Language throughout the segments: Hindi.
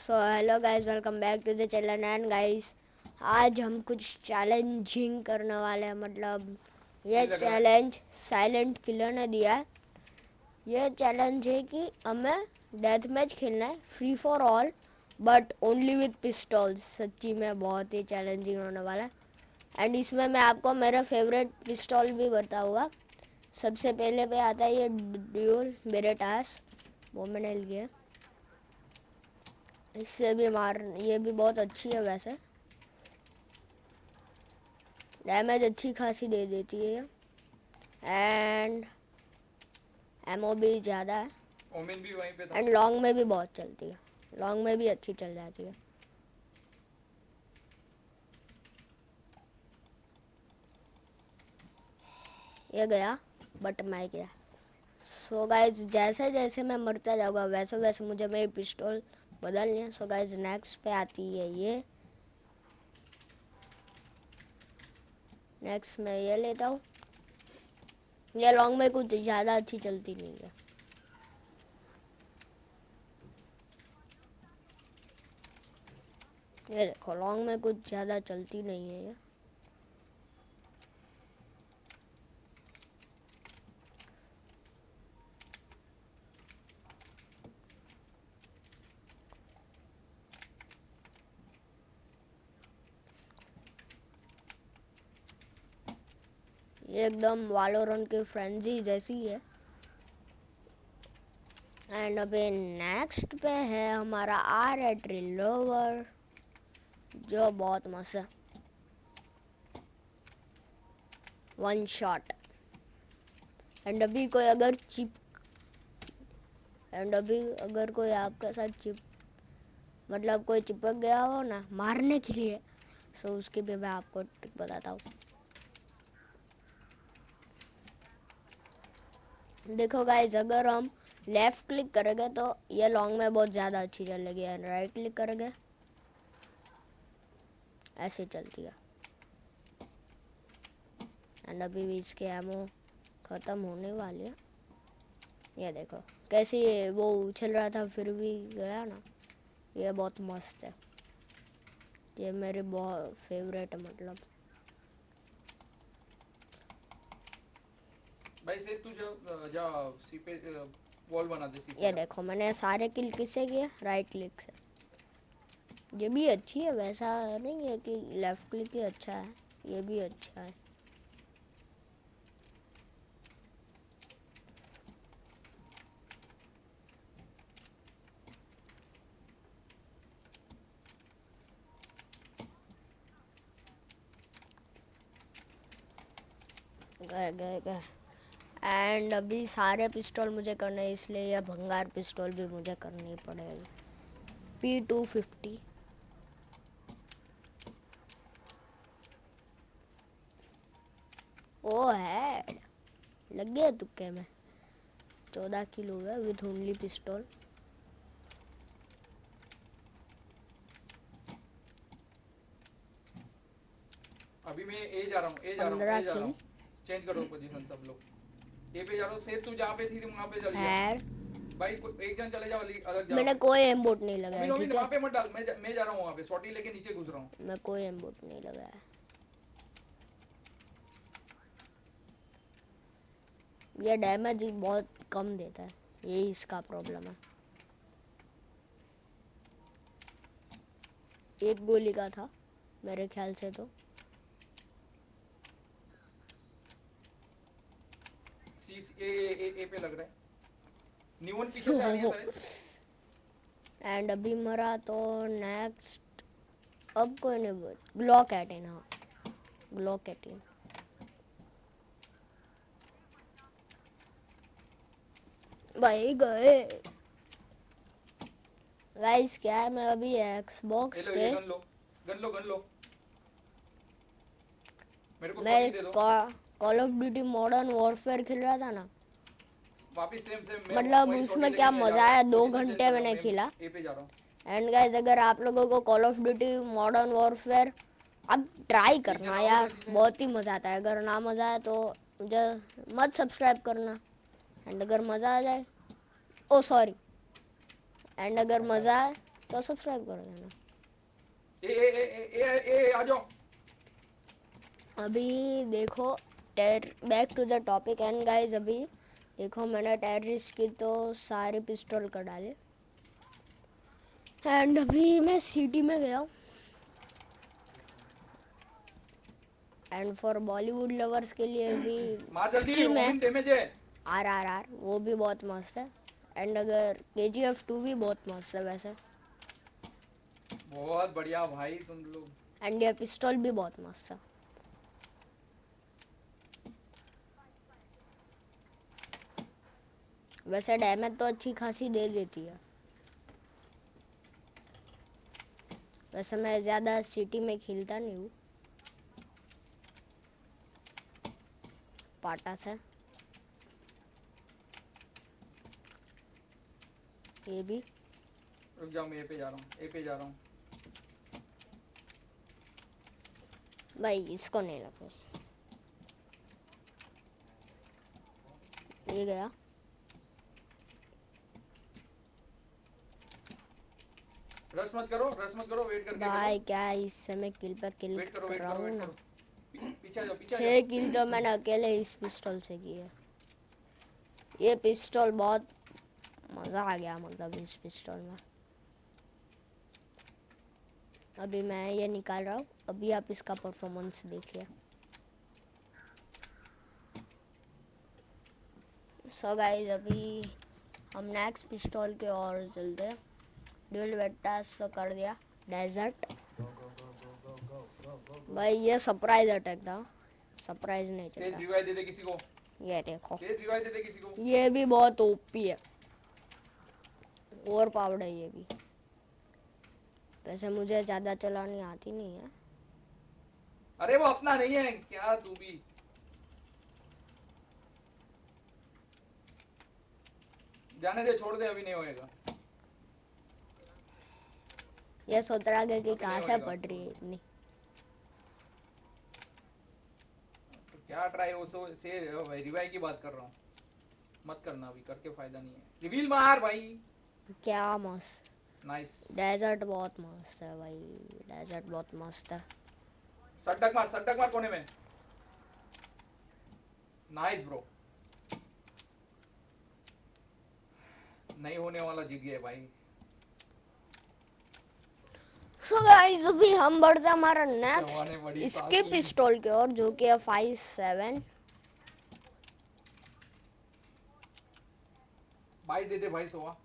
So hello guys, welcome back to the channel. And guys, आज हम कुछ चैलेंजिंग करने वाले हैं। मतलब ये चैलेंज साइलेंट किलर ने दिया है। ये चैलेंज है कि हमें डेथ मैच खेलना है, free for all, but only with pistols. सच्ची में बहुत ही चैलेंजिंग होने वाला है। एंड इसमें मैं आपको मेरा फेवरेट पिस्टल भी बताऊँगा। सबसे पहले पे आता है ये ड्यूल बेरेटास, वो मैंने लिया। इससे भी ये भी बहुत अच्छी है, वैसे डैमेज अच्छी खासी दे देती है एंड एमओ भी ज़्यादा है। ओमेन भी वहीं पे था। एंड लॉन्ग में भी बहुत चलती है, लॉन्ग में भी अच्छी चल जाती है। ये गया बट मैं गया। सो गाइज, जैसे जैसे मैं मरता जाऊँगा वैसे वैसे मुझे मेरी पिस्टल बदलनी है। सो गाइज, नेक्स्ट पे आती है ये। नेक्स्ट मैं ये लेता हूँ। ये लॉन्ग में कुछ ज़्यादा अच्छी चलती नहीं है। ये देखो, लॉन्ग में कुछ ज़्यादा चलती नहीं है ये। ये एकदम वैलोरेंट की फ्रेंजी जैसी है। एंड अभी नेक्स्ट पे है हमारा R8 रिलोवर, जो बहुत मस्त है। One shot. एंड अभी अगर कोई आपके साथ मतलब कोई चिपक गया हो ना मारने के लिए, सो उसकी भी मैं आपको ट्रिक बताता हूँ। देखो गाइज, अगर हम लेफ्ट क्लिक करेंगे तो ये लॉन्ग में बहुत ज़्यादा अच्छी चलेगी। एंड राइट क्लिक करेंगे ऐसे चलती है। एंड अभी भी इसके एमो ख़त्म होने वाली है। ये देखो कैसे वो उछल रहा था फिर भी गया ना। ये बहुत मस्त है, ये मेरी बहुत फेवरेट है। मतलब भाई से तू जा सी पे वॉल बना दे सी पे। ये देखो, मैंने सारे किल किससे किए? राइट क्लिक से। ये भी अच्छी है, वैसा नहीं है कि लेफ्ट क्लिक ही अच्छा है, ये भी अच्छा है। गए। एंड अभी सारे पिस्टल मुझे करने हैं, इसलिए यह भंगार पिस्टल भी मुझे करनी पड़ेगी। P250। ओ है, लग गया तुक्के में। 14 किलो है विथ ओनली पिस्टल। अभी मैं ए जा रहा हूँ 15 किल। चेंज करो पोजीशन सब लोग। ए पे जा रहा हूँ। से तू जहाँ पे थी वहाँ पे चली जा। है, भाई एक जन चले जाओ, अलग जाओ। मैंने कोई एम्बोट नहीं लगाया, अभी ठीक है? वहाँ पे मत डाल, मैं जा रहा हूँ वहाँ पे सॉटी लेके नीचे घुस रहा हूँ। मैं कोई एम्बोट नहीं लगाया। ये डैमेज बहुत कम देता है, यही इसका प्रॉब्लम है। एक गोली का था मेरे ख्याल से तो। ए पे लग रहा है। न्यून पीछे से आ रही है शायद। एंड अभी मरा तो नेक्स्ट अब कोई नहीं बोल। ग्लॉक 18, हाँ ग्लॉक 18। भाई गए। गाइस क्या है, मैं अभी एक्सबॉक्स पे गन लो मेरे को मैं दे दो। Call of duty modern warfare खेल रहा था ना। वापस सेम मतलब उसमें क्या मजा आया, 2 घंटे मैंने खेला। ए पे जा रहा हूँ। एंड गाइस, अगर आप लोगों को call of duty modern warfare अब ट्राई करना यार, बहुत ही मज़ा आता है। अगर ना मज़ा आए तो मुझे मत सब्सक्राइब करना। एंड अगर मज़ा आ जाए, ओ सॉरी, एंड अगर मज़ा आए तो सब्सक्राइब कर देना। ए आ जाओ। अभी देखो back to the topic and guys, अभी देखो मैंने टेररिस्ट की तो सारे पिस्टल कर डाले एंड अभी मैं सिटी में गया हूँ। एंड फॉर बॉलीवुड लवर्स के लिए भी मार जल्दी, स्कीम है ओमिन डैमेज है। RRR, वो भी बहुत मस्त है। एंड अगर KGF 2 भी बहुत मस्त है वैसे। बहुत बढ़िया भाई तुम लोग। एंड ये पिस्टल भी बहुत मस्त है। वैसे डैमेज तो अच्छी खासी दे देती है। वैसे मैं ज़्यादा सिटी में खेलता नहीं हूँ, पाटा से। ये भी रुक जाओ, मैं ए पे जा रहा हूँ, ए पे जा रहा हूँ। भाई इसको नहीं लगे। ये गया। रश मत करो, रश मत करो, वेट करके भाई क्या इससे मैं किल पे किल वेट करो, कर वेट रहा करो, हूँ वेट ना। करो। पीछे आ जाओ, पीछे आ 6 जाओ। किल तो मैंने अकेले इस पिस्टल से की है। ये पिस्टल बहुत मज़ा आ गया, मतलब इस पिस्टल में। अभी मैं ये निकाल रहा हूँ, अभी आप इसका परफॉर्मेंस देखिए। सो गाइस, अभी हम नेक्स्ट पिस्टल के और चलते हैं। ड्यूल वेटास तो कर दिया। डेजर्ट भाई ये सरप्राइज अटैक था, सरप्राइज नहीं सेज चलता। रिवाइव दे दे किसी को, ये देखो, सेज रिवाइव दे दे किसी को। ये भी बहुत ओपी है, ओवर पावर्ड है ये भी। वैसे मुझे ज़्यादा चलानी आती नहीं है। अरे वो अपना नहीं है क्या, तू भी। जाने दे, छोड़ दे, अभी नहीं होएगा। ये सोच रहा है कि अभी कहाँ नहीं से होएगा। पड़ रही है इतनी। तो क्या ट्राई, उसो से रिवाइव की बात कर रहा हूँ। मत करना अभी, करके फायदा नहीं है। रिवील मार भाई। क्या मस्त। नाइस। डेजर्ट बहुत मस्त है भाई, डेजर्ट बहुत मस्त है। सटक मार कोने में। Nice bro. नहीं होने वाला जीत गए भाई। सो गाइस, अभी हम बढ़ते हैं हमारा नेक्स्ट जवाने बड़ी इसके साकी। पिस्टल के और, जो कि है 5-7। भाई दे दे भाई, सोवा।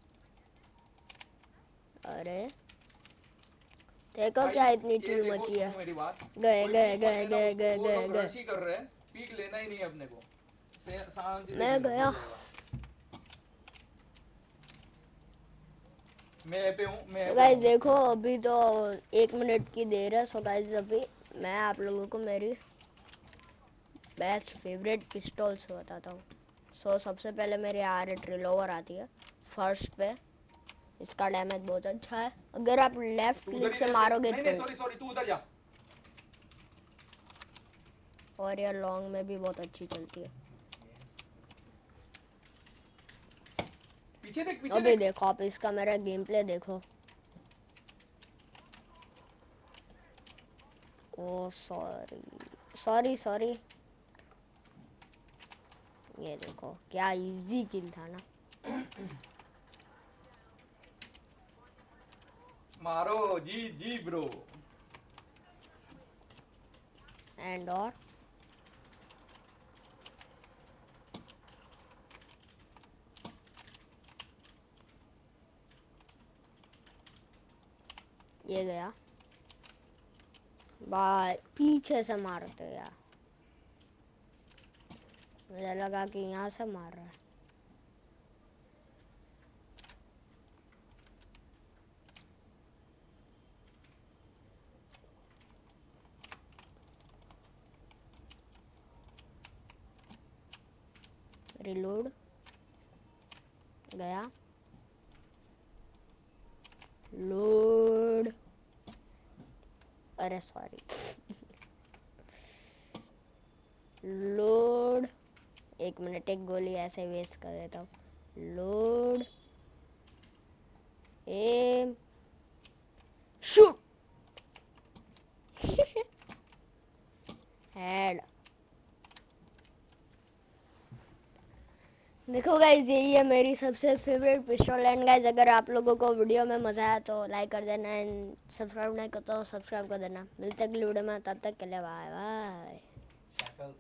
अरे देखो भाई, क्या इतनी ये चूल देखो, मची है। सुनो मेरी बात। गए कोई गए पीक गए मत लेना, गए गए वो गए लोग गए। रश ही कर रहे हैं। पीक लेना ही नहीं है अपने को। शांति से मैं खेलो, गया। हो जाएगा। मैं पे हूँ, मैं तो पे गाइस हूँ। देखो, अभी तो 1 मिनट की देर है। सो गाइस, अभी मैं आप लोगों को मेरी बेस्ट फेवरेट पिस्टल्स बताता हूँ। सो सबसे पहले मेरी R8 रिलोवर आती है फर्स्ट पे। इसका डैमेज बहुत अच्छा है। अगर आप लेफ्ट तू उधर क्लिक ही से रह, मारोगे नहीं तो। नहीं, सॉरी सॉरी, तू उधर जा। और ये लॉन्ग में भी बहुत अच्छी चलती है। पीछे देख, पीछे अभी देख। देखो, आप इसका मेरा गेम प्ले देखो। ओ सॉरी सॉरी सॉरी। ये देखो क्या इजी किल था ना। मारो जी जी ब्रो। एंड और ये गया भाई, पीछे से मारते यार। मुझे लगा कि यहाँ से मार रहा है। रिलोड गया, लोड। अरे सॉरी, लोड। 1 मिनट, एक गोली ऐसे वेस्ट कर देता हूँ। लोड, एम, देखो गाइज, यही है मेरी सबसे फेवरेट पिस्टल। एंड गाइज, अगर आप लोगों को वीडियो में मज़ा आया तो लाइक कर देना एंड सब्सक्राइब नहीं कर तो सब्सक्राइब कर देना। मिलते हैं अगली वीडियो में, तब तक के लिए बाय बाय। शैकल